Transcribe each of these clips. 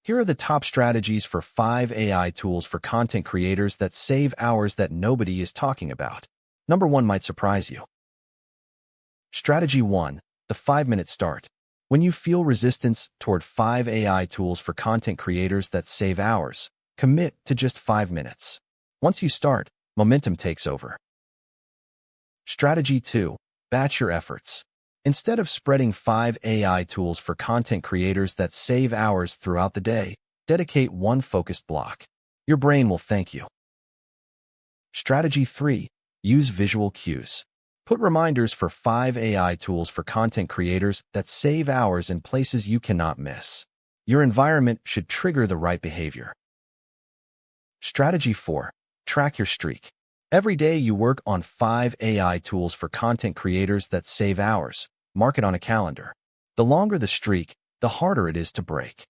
Here are the top strategies for 5 AI tools for content creators that save hours that nobody is talking about. Number 1 might surprise you. Strategy 1. The 5-minute start. When you feel resistance toward 5 AI tools for content creators that save hours, commit to just 5 minutes. Once you start, momentum takes over. Strategy 2. Batch your efforts. Instead of spreading 5 AI tools for content creators that save hours throughout the day, dedicate one focused block. Your brain will thank you. Strategy 3. Use visual cues. Put reminders for 5 AI tools for content creators that save hours in places you cannot miss. Your environment should trigger the right behavior. Strategy 4. Track your streak. Every day you work on 5 AI tools for content creators that save hours. Mark it on a calendar. The longer the streak, the harder it is to break.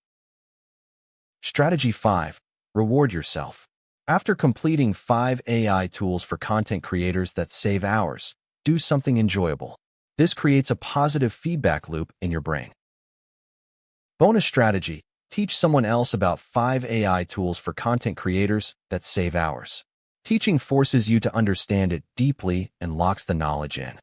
Strategy 5. Reward yourself. After completing 5 AI tools for content creators that save hours, do something enjoyable. This creates a positive feedback loop in your brain. Bonus strategy. Teach someone else about 5 AI tools for content creators that save hours. Teaching forces you to understand it deeply and locks the knowledge in.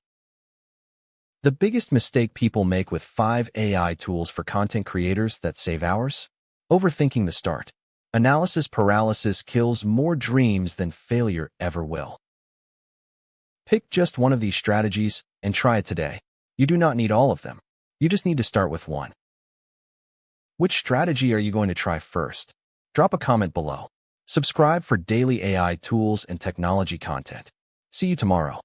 The biggest mistake people make with 5 AI tools for content creators that save hours? Overthinking the start. Analysis paralysis kills more dreams than failure ever will. Pick just one of these strategies and try it today. You do not need all of them. You just need to start with one. Which strategy are you going to try first? Drop a comment below. Subscribe for daily AI tools and technology content. See you tomorrow.